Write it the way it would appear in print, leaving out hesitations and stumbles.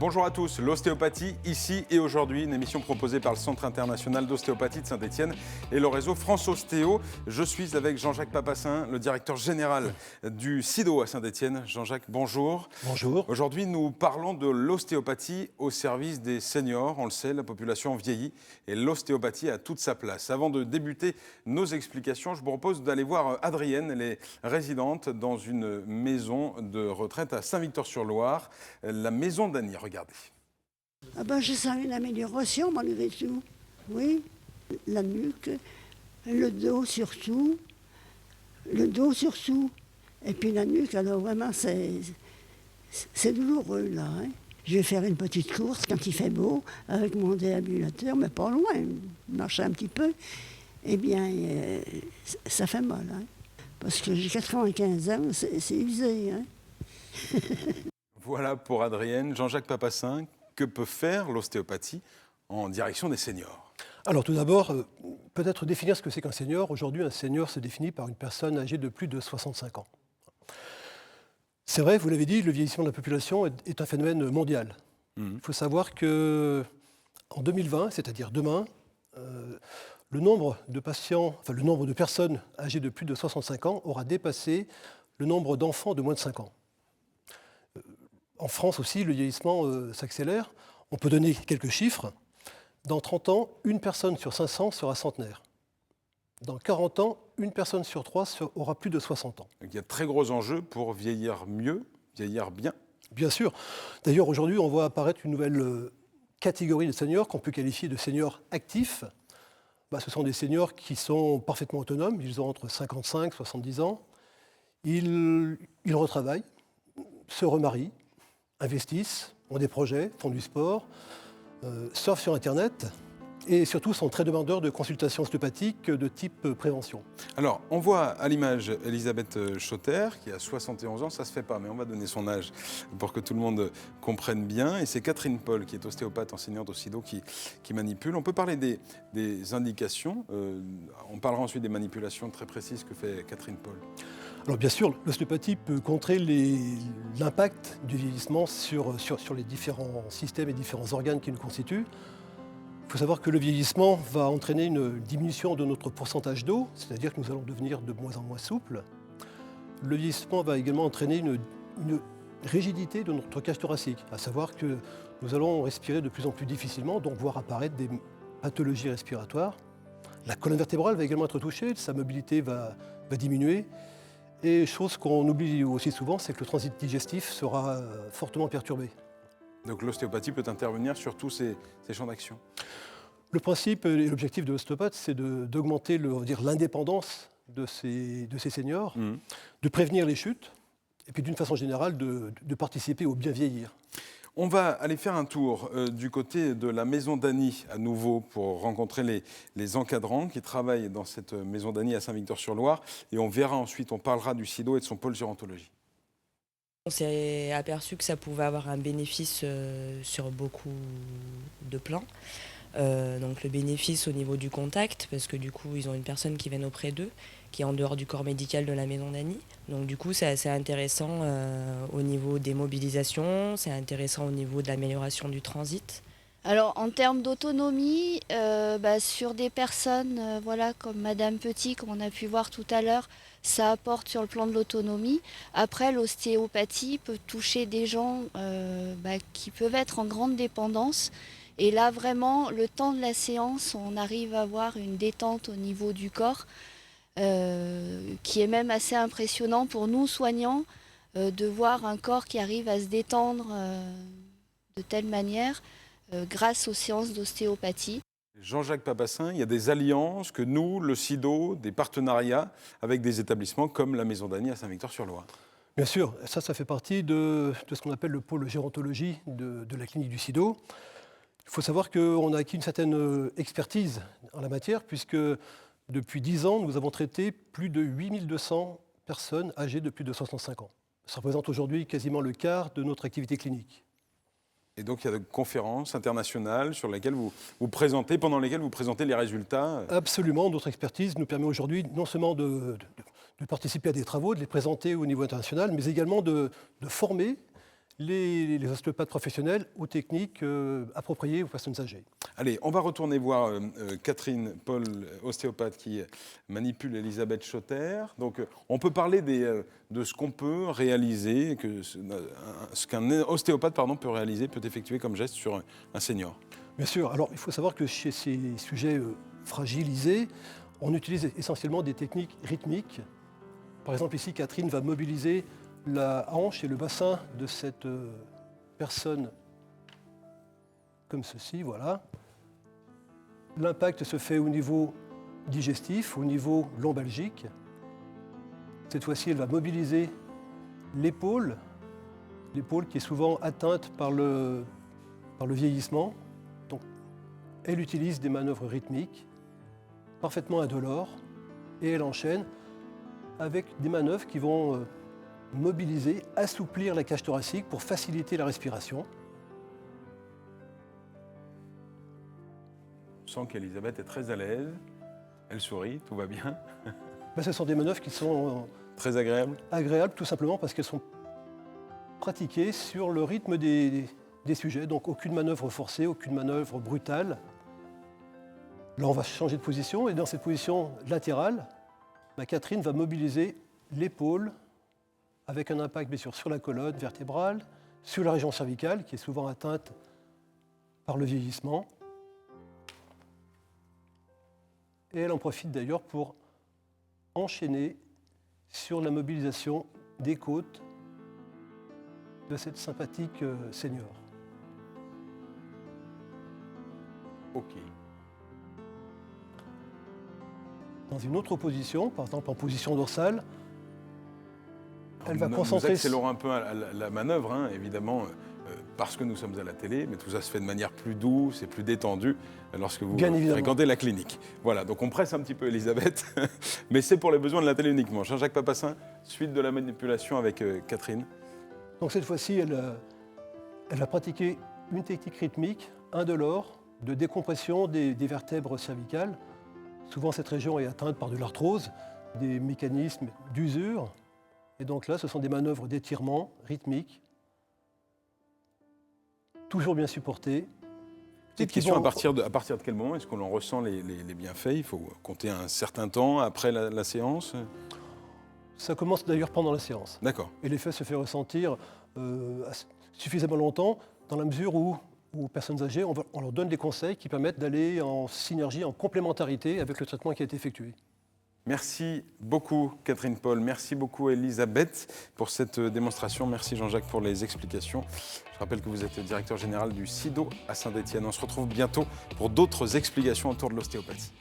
Bonjour à tous, l'ostéopathie, ici et aujourd'hui, une émission proposée par le Centre international d'ostéopathie de Saint-Étienne et le réseau France Ostéo. Je suis avec Jean-Jacques Papassin, le directeur général du SIDO à Saint-Étienne. Jean-Jacques, bonjour. Bonjour. Aujourd'hui, nous parlons de l'ostéopathie au service des seniors. On le sait, la population vieillit et l'ostéopathie a toute sa place. Avant de débuter nos explications, je vous propose d'aller voir Adrienne. Elle est résidente dans une maison de retraite à Saint-Victor-sur-Loire, la maison d'Annie. Regardez. Ah ben, je sens une amélioration malgré tout. Oui, la nuque, le dos surtout. Le dos surtout. Et puis la nuque, alors vraiment, c'est douloureux là. Hein. Je vais faire une petite course quand il fait beau avec mon déambulateur, mais pas loin, marcher un petit peu. Eh bien, ça fait mal. Hein. Parce que j'ai 95 ans, c'est usé. Hein. Voilà pour Adrienne. Jean-Jacques Papassin, que peut faire l'ostéopathie en direction des seniors ? Alors tout d'abord, peut-être définir ce que c'est qu'un senior. Aujourd'hui, un senior se définit par une personne âgée de plus de 65 ans. C'est vrai, vous l'avez dit, le vieillissement de la population est un phénomène mondial. Il faut savoir qu'en 2020, c'est-à-dire demain, le nombre de personnes âgées de plus de 65 ans aura dépassé le nombre d'enfants de moins de 5 ans. En France aussi, le vieillissement s'accélère. On peut donner quelques chiffres. Dans 30 ans, une personne sur 500 sera centenaire. Dans 40 ans, une personne sur 3 aura plus de 60 ans. Il y a de très gros enjeux pour vieillir mieux, vieillir bien. Bien sûr. D'ailleurs, aujourd'hui, on voit apparaître une nouvelle catégorie de seniors qu'on peut qualifier de seniors actifs. Ce sont des seniors qui sont parfaitement autonomes. Ils ont entre 55 et 70 ans. Ils retravaillent, se remarient, investissent, ont des projets, font du sport, surfent sur Internet et surtout sont très demandeurs de consultations ostéopathiques de type prévention. Alors, on voit à l'image Elisabeth Schotter, qui a 71 ans, ça se fait pas, mais on va donner son âge pour que tout le monde comprenne bien. Et c'est Catherine Paul, qui est ostéopathe enseignante au SIDO, qui manipule. On peut parler des indications, on parlera ensuite des manipulations très précises que fait Catherine Paul. Alors bien sûr, l'ostéopathie peut contrer l'impact du vieillissement sur les différents systèmes et différents organes qui nous constituent. Il faut savoir que le vieillissement va entraîner une diminution de notre pourcentage d'eau, c'est-à-dire que nous allons devenir de moins en moins souples. Le vieillissement va également entraîner une rigidité de notre cage thoracique, à savoir que nous allons respirer de plus en plus difficilement, donc voir apparaître des pathologies respiratoires. La colonne vertébrale va également être touchée, sa mobilité va diminuer. Et chose qu'on oublie aussi souvent, c'est que le transit digestif sera fortement perturbé. Donc l'ostéopathie peut intervenir sur tous ces champs d'action. Le principe et l'objectif de l'ostéopathe, c'est d'augmenter l'indépendance de ces seniors, de prévenir les chutes, et puis d'une façon générale de participer au bien vieillir. On va aller faire un tour du côté de la maison d'Annie à nouveau pour rencontrer les encadrants qui travaillent dans cette maison d'Annie à Saint-Victor-sur-Loire. Et on verra ensuite, on parlera du SIDO et de son pôle gérontologie. On s'est aperçu que ça pouvait avoir un bénéfice sur beaucoup de plans. Donc le bénéfice au niveau du contact, parce que du coup ils ont une personne qui vient auprès d'eux, qui est en dehors du corps médical de la maison d'Annie. Donc du coup c'est assez intéressant au niveau des mobilisations, c'est intéressant au niveau de l'amélioration du transit. Alors en termes d'autonomie, sur des personnes comme Madame Petit, comme on a pu voir tout à l'heure, ça apporte sur le plan de l'autonomie. Après, l'ostéopathie peut toucher des gens qui peuvent être en grande dépendance. Et là, vraiment, le temps de la séance, on arrive à avoir une détente au niveau du corps qui est même assez impressionnant pour nous, soignants, de voir un corps qui arrive à se détendre de telle manière grâce aux séances d'ostéopathie. Jean-Jacques Papassin, il y a des alliances que nous, le SIDO, des partenariats avec des établissements comme la maison d'Annie à Saint-Victor-sur-Loire. Bien sûr, ça fait partie de ce qu'on appelle le pôle gérontologie de la clinique du SIDO. Il faut savoir qu'on a acquis une certaine expertise en la matière, puisque depuis 10 ans, nous avons traité plus de 8200 personnes âgées de plus de 65 ans. Ça représente aujourd'hui quasiment le quart de notre activité clinique. Et donc il y a des conférences internationales sur lesquelles pendant lesquelles vous présentez les résultats. Absolument, notre expertise nous permet aujourd'hui non seulement de participer à des travaux, de les présenter au niveau international, mais également de former les ostéopathes professionnels aux techniques appropriées aux personnes âgées. Allez, on va retourner voir Catherine Paul, ostéopathe qui manipule Elisabeth Schotter. Donc, on peut parler de ce qu'on peut réaliser, ce qu'un ostéopathe peut réaliser, peut effectuer comme geste sur un senior. Bien sûr. Alors, il faut savoir que chez ces sujets fragilisés, on utilise essentiellement des techniques rythmiques. Par exemple, ici, Catherine va mobiliser la hanche et le bassin de cette personne comme ceci, voilà. L'impact se fait au niveau digestif, au niveau lombalgique. Cette fois-ci, elle va mobiliser l'épaule qui est souvent atteinte par le vieillissement. Donc, elle utilise des manœuvres rythmiques, parfaitement indolores, et elle enchaîne avec des manœuvres qui vont mobiliser, assouplir la cage thoracique pour faciliter la respiration. On sent qu'Elisabeth est très à l'aise, elle sourit, tout va bien. Ce sont des manœuvres qui sont Très agréable. agréables tout simplement parce qu'elles sont pratiquées sur le rythme des sujets, donc aucune manœuvre forcée, aucune manœuvre brutale. Là, on va changer de position et dans cette position latérale, Catherine va mobiliser l'épaule avec un impact bien sûr sur la colonne vertébrale, sur la région cervicale qui est souvent atteinte par le vieillissement. Et elle en profite d'ailleurs pour enchaîner sur la mobilisation des côtes de cette sympathique senior. Ok. Dans une autre position, par exemple en position dorsale, elle va Nous concentrer... accélérons un peu la manœuvre, hein, évidemment, parce que nous sommes à la télé, mais tout ça se fait de manière plus douce et plus détendue lorsque vous fréquentez la clinique. Voilà, donc on presse un petit peu Elisabeth, mais c'est pour les besoins de la télé uniquement. Jean-Jacques Papassin, suite de la manipulation avec Catherine. Donc cette fois-ci, elle va pratiquer une technique rythmique, indolore, de décompression des vertèbres cervicales. Souvent, cette région est atteinte par de l'arthrose, des mécanismes d'usure. Et donc là, ce sont des manœuvres d'étirement rythmique, toujours bien supportées. Petite question, à partir de quel moment est-ce qu'on en ressent les bienfaits? Il faut compter un certain temps après la séance? Ça commence d'ailleurs pendant la séance. D'accord. Et l'effet se fait ressentir suffisamment longtemps, dans la mesure où aux personnes âgées, on leur donne des conseils qui permettent d'aller en synergie, en complémentarité avec le traitement qui a été effectué. Merci beaucoup Catherine Paul, merci beaucoup Elisabeth pour cette démonstration, merci Jean-Jacques pour les explications. Je rappelle que vous êtes directeur général du SIDO à Saint-Étienne. On se retrouve bientôt pour d'autres explications autour de l'ostéopathie.